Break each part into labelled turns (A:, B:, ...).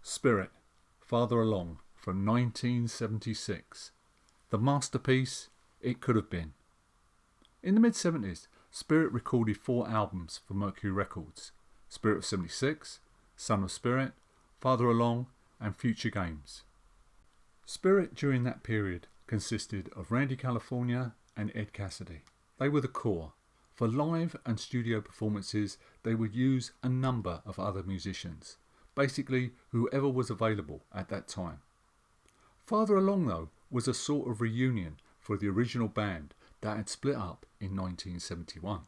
A: Spirit, Farther Along from 1976. The masterpiece it could have been. In the mid-70s, Spirit recorded 4 albums for Mercury Records: Spirit of 76, Son of Spirit, Farther Along and Future Games. Spirit during that period consisted of Randy California and Ed Cassidy. They were the core. For live and studio performances, they would use a number of other musicians, basically whoever was available at that time. Farther Along, though, was a sort of reunion for the original band that had split up in 1971.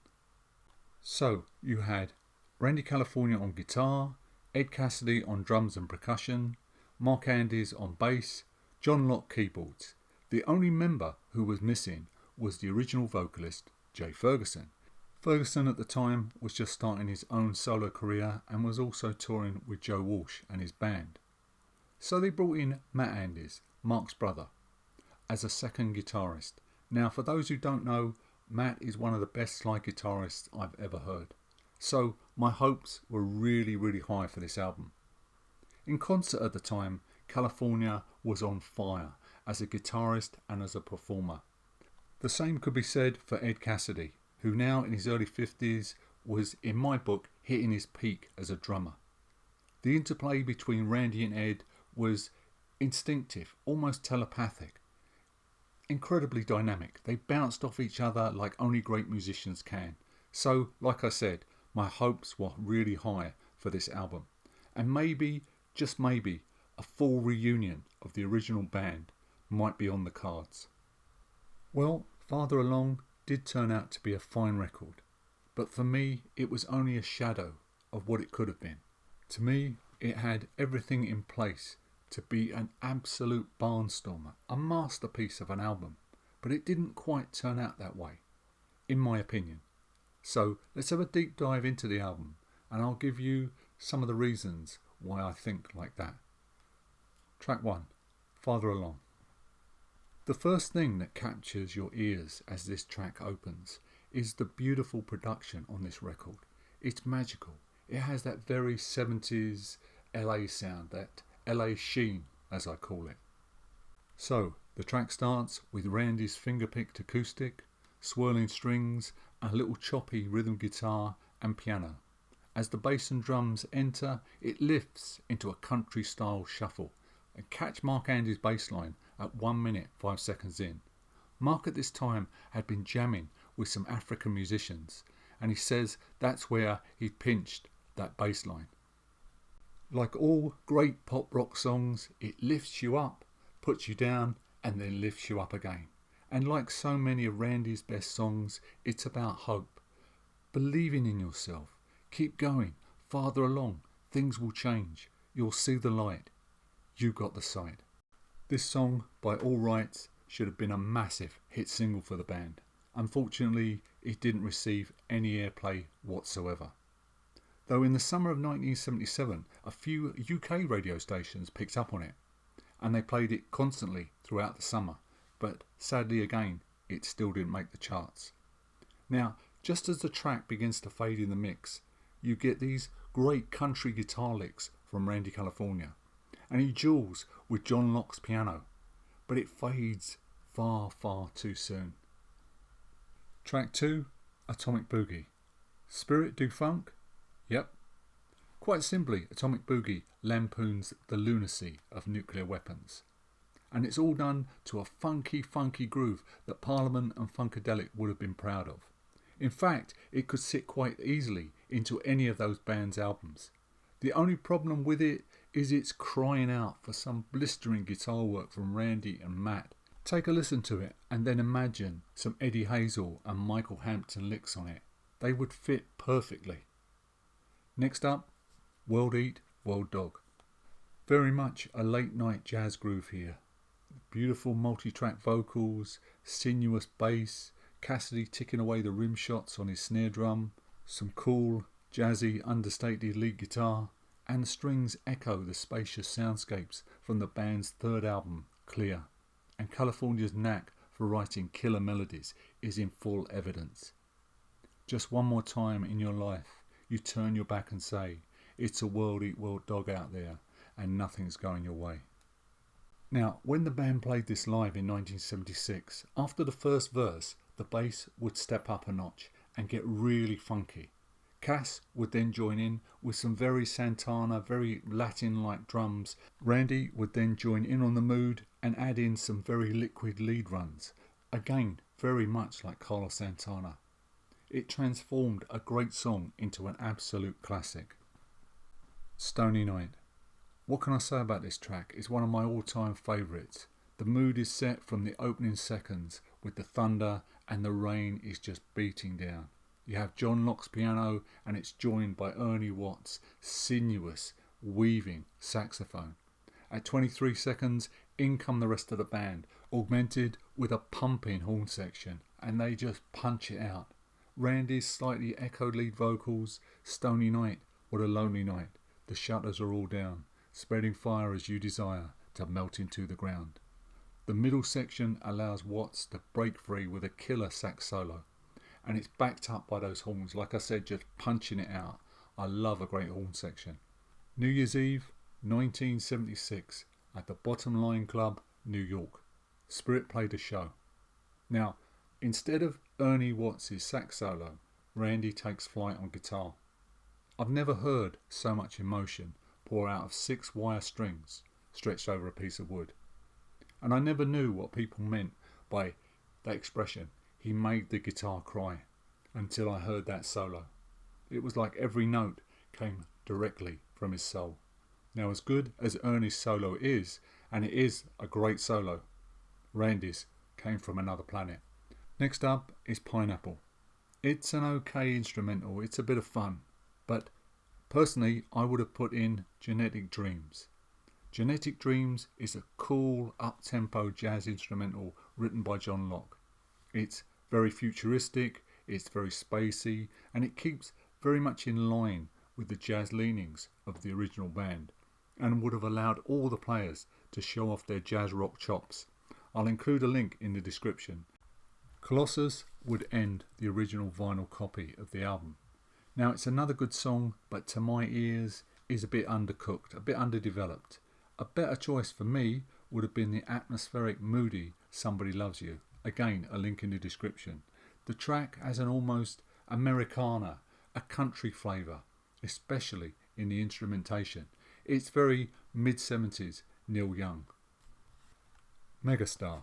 A: So you had Randy California on guitar, Ed Cassidy on drums and percussion, Mark Andes on bass, John Locke keyboards. The only member who was missing was the original vocalist, Jay Ferguson. Ferguson at the time was just starting his own solo career and was also touring with Joe Walsh and his band. So they brought in Matt Andes, Mark's brother, as a second guitarist. Now, for those who don't know, Matt is one of the best slide guitarists I've ever heard. So my hopes were really, really high for this album. In concert at the time, California was on fire as a guitarist and as a performer. The same could be said for Ed Cassidy, who now in his early 50s was, in my book, hitting his peak as a drummer. The interplay between Randy and Ed was instinctive, almost telepathic, incredibly dynamic. They bounced off each other like only great musicians can. So, like I said, my hopes were really high for this album. And maybe, just maybe, a full reunion of the original band might be on the cards. Well, Farther Along did turn out to be a fine record, but for me it was only a shadow of what it could have been. To me, it had everything in place to be an absolute barnstormer, a masterpiece of an album, but it didn't quite turn out that way, in my opinion. So let's have a deep dive into the album, and I'll give you some of the reasons why I think like that. Track 1, Farther Along. The first thing that captures your ears as this track opens is the beautiful production on this record. It's magical. It has that very 70s LA sound, that LA sheen, as I call it. So, the track starts with Randy's finger-picked acoustic, swirling strings, and a little choppy rhythm guitar and piano. As the bass and drums enter, it lifts into a country-style shuffle. And catch Mark Andes' bass line at 1 minute 5 seconds in. Mark at this time had been jamming with some African musicians, and he says that's where he pinched that bass line. Like all great pop rock songs, it lifts you up, puts you down, and then lifts you up again. And like so many of Randy's best songs, it's about hope. Believing in yourself. Keep going. Farther along. Things will change. You'll see the light. You got the sight. This song, by all rights, should have been a massive hit single for the band. Unfortunately, it didn't receive any airplay whatsoever. Though in the summer of 1977, a few UK radio stations picked up on it, and they played it constantly throughout the summer, but sadly again, it still didn't make the charts. Now, just as the track begins to fade in the mix, you get these great country guitar licks from Randy California, and he duels with John Locke's piano, but it fades far, far too soon. Track 2, Atomic Boogie. Spirit do funk? Yep. Quite simply, Atomic Boogie lampoons the lunacy of nuclear weapons. And it's all done to a funky, funky groove that Parliament and Funkadelic would have been proud of. In fact, it could sit quite easily into any of those bands' albums. The only problem with it is it's crying out for some blistering guitar work from Randy and Matt. Take a listen to it and then imagine some Eddie Hazel and Michael Hampton licks on it. They would fit perfectly. Next up, World Eat, World Dog. Very much a late night jazz groove here. Beautiful multi-track vocals, sinuous bass, Cassidy ticking away the rim shots on his snare drum, some cool, jazzy, understated lead guitar, and the strings echo the spacious soundscapes from the band's third album, Clear. And California's knack for writing killer melodies is in full evidence. Just one more time in your life, you turn your back and say, it's a world eat world dog out there, and Nothing's Going Your Way. Now, when the band played this live in 1976, after the first verse, the bass would step up a notch and get really funky. Cass would then join in with some very Santana, very Latin-like drums. Randy would then join in on the mood and add in some very liquid lead runs. Again, very much like Carlos Santana. It transformed a great song into an absolute classic. Stony Night. What can I say about this track? It's one of my all-time favourites. The mood is set from the opening seconds with the thunder and the rain is just beating down. You have John Locke's piano and it's joined by Ernie Watts' sinuous, weaving saxophone. At 23 seconds, in come the rest of the band, augmented with a pumping horn section, and they just punch it out. Randy's slightly echoed lead vocals, Stony Night, what a lonely night. The shutters are all down, spreading fire as you desire to melt into the ground. The middle section allows Watts to break free with a killer sax solo. And it's backed up by those horns, like I said, just punching it out. I love a great horn section. New Year's Eve, 1976, at the Bottom Line Club, New York. Spirit played a show. Now, instead of Ernie Watts' sax solo, Randy takes flight on guitar. I've never heard so much emotion pour out of 6 wire strings stretched over a piece of wood. And I never knew what people meant by that expression. He made the guitar cry, until I heard that solo. It was like every note came directly from his soul. Now, as good as Ernie's solo is, and it is a great solo, Randy's came from another planet. Next up is Pineapple. It's an okay instrumental, it's a bit of fun, but personally I would have put in Genetic Dreams. Genetic Dreams is a cool, up-tempo jazz instrumental written by John Locke. It's very futuristic, it's very spacey, and it keeps very much in line with the jazz leanings of the original band, and would have allowed all the players to show off their jazz rock chops. I'll include a link in the description. Colossus would end the original vinyl copy of the album. Now, it's another good song, but to my ears is a bit undercooked, a bit underdeveloped. A better choice for me would have been the atmospheric, moody Somebody Loves You. Again, a link in the description. The track has an almost Americana, a country flavour, especially in the instrumentation. It's very mid-70s Neil Young. Megastar.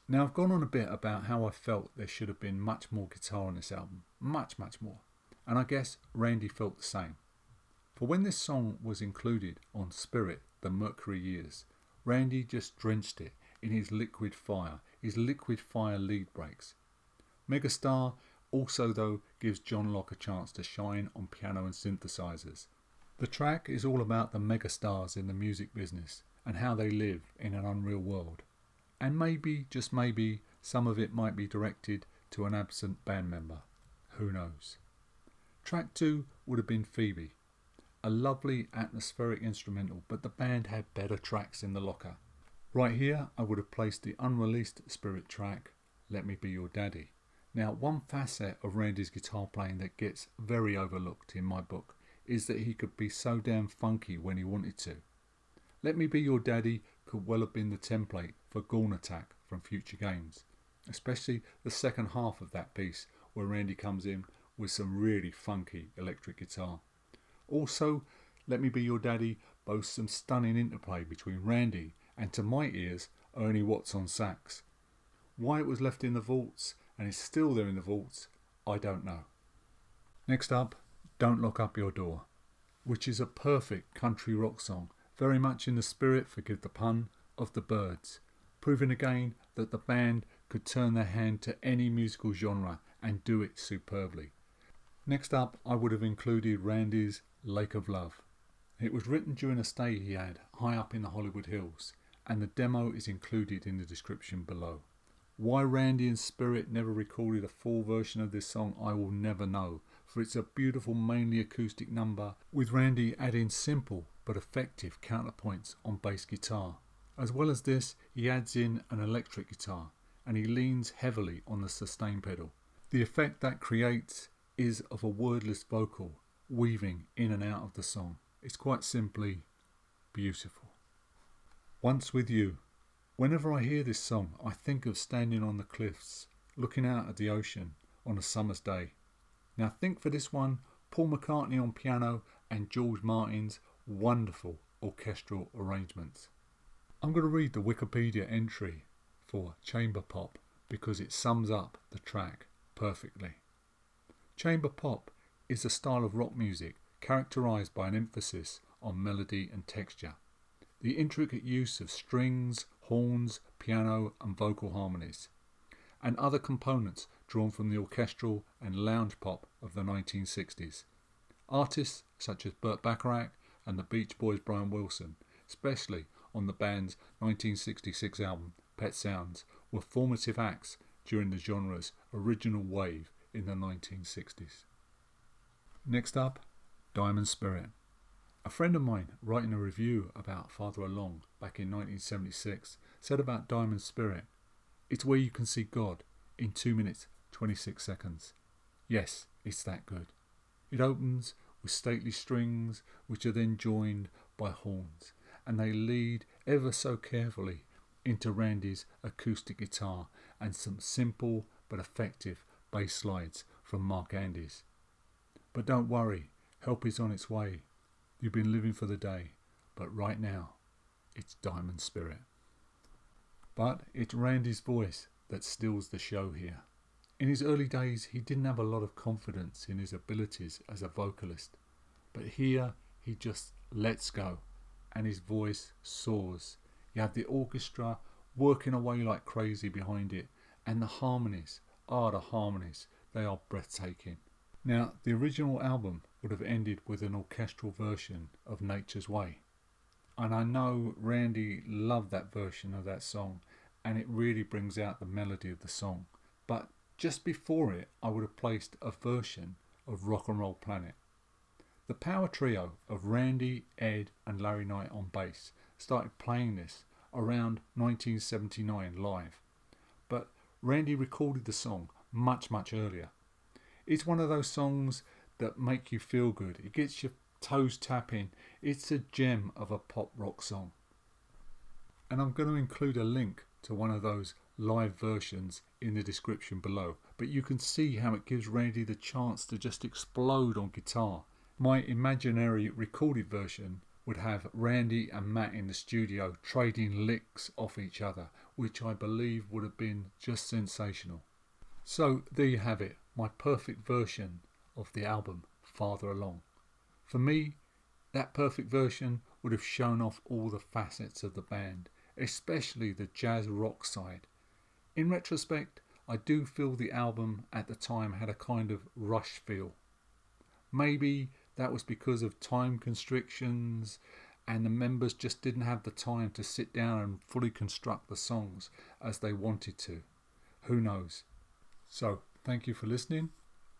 A: Now, I've gone on a bit about how I felt there should have been much more guitar on this album. Much more. And I guess Randy felt the same. For when this song was included on Spirit, the Mercury years, Randy just drenched it in his liquid fire lead breaks. Megastar also, though, gives John Locke a chance to shine on piano and synthesizers. The track is all about the megastars in the music business and how they live in an unreal world. And maybe, just maybe, some of it might be directed to an absent band member. Who knows? Track 2 would have been Phoebe. A lovely atmospheric instrumental, but the band had better tracks in the locker. Right here, I would have placed the unreleased Spirit track, Let Me Be Your Daddy. Now, one facet of Randy's guitar playing that gets very overlooked in my book is that he could be so damn funky when he wanted to. Let Me Be Your Daddy could well have been the template for Gorn Attack from future games, especially the second half of that piece where Randy comes in with some really funky electric guitar. Also, Let Me Be Your Daddy boasts some stunning interplay between Randy and, to my ears, Ernie Watts on sax. Why it was left in the vaults and is still there in the vaults, I don't know. Next up, Don't Lock Up Your Door, which is a perfect country rock song, very much in the spirit, forgive the pun, of the Byrds, proving again that the band could turn their hand to any musical genre and do it superbly. Next up, I would have included Randy's Lake of Love. It was written during a stay he had high up in the Hollywood Hills, and the demo is included in the description below. Why Randy and Spirit never recorded a full version of this song I will never know, for it's a beautiful mainly acoustic number, with Randy adding simple but effective counterpoints on bass guitar. As well as this, he adds in an electric guitar, and he leans heavily on the sustain pedal. The effect that creates is of a wordless vocal weaving in and out of the song. It's quite simply beautiful. Once With You. Whenever I hear this song, I think of standing on the cliffs, looking out at the ocean on a summer's day. Now think for this one, Paul McCartney on piano and George Martin's wonderful orchestral arrangements. I'm going to read the Wikipedia entry for chamber pop because it sums up the track perfectly. Chamber pop is a style of rock music characterized by an emphasis on melody and texture. The intricate use of strings, horns, piano and vocal harmonies, and other components drawn from the orchestral and lounge pop of the 1960s. Artists such as Burt Bacharach and the Beach Boys' Brian Wilson, especially on the band's 1966 album Pet Sounds, were formative acts during the genre's original wave in the 1960s. Next up, Diamond Spirit. A friend of mine writing a review about Farther Along back in 1976 said about Diamond Spirit, "It's where you can see God in 2 minutes 26 seconds. Yes, it's that good. It opens with stately strings which are then joined by horns, and they lead ever so carefully into Randy's acoustic guitar and some simple but effective bass slides from Mark Andes. But don't worry, help is on its way. You've been living for the day, but right now, it's Diamond Spirit." But it's Randy's voice that steals the show here. In his early days, he didn't have a lot of confidence in his abilities as a vocalist, but here he just lets go, and his voice soars. You have the orchestra working away like crazy behind it, and the harmonies, they are breathtaking. Now, the original album would have ended with an orchestral version of Nature's Way. And I know Randy loved that version of that song, and it really brings out the melody of the song. But just before it, I would have placed a version of Rock and Roll Planet. The power trio of Randy, Ed and Larry Knight on bass started playing this around 1979 live. But Randy recorded the song much earlier. It's one of those songs that make you feel good. It gets your toes tapping. It's a gem of a pop rock song. And I'm going to include a link to one of those live versions in the description below. But you can see how it gives Randy the chance to just explode on guitar. My imaginary recorded version would have Randy and Matt in the studio trading licks off each other, which I believe would have been just sensational. So there you have it, my perfect version of the album Farther Along. For me, that perfect version would have shown off all the facets of the band, especially the jazz rock side. In retrospect, I do feel the album at the time had a kind of rush feel. Maybe that was because of time constrictions and the members just didn't have the time to sit down and fully construct the songs as they wanted to. Who knows? So, thank you for listening.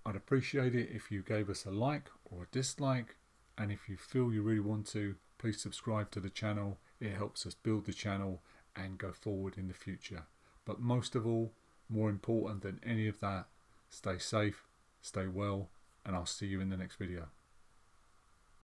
A: I'd appreciate it if you gave us a like or a dislike, and if you feel you really want to, please subscribe to the channel. It helps us build the channel and go forward in the future. But most of all, more important than any of that, stay safe, stay well, and I'll see you in the next video.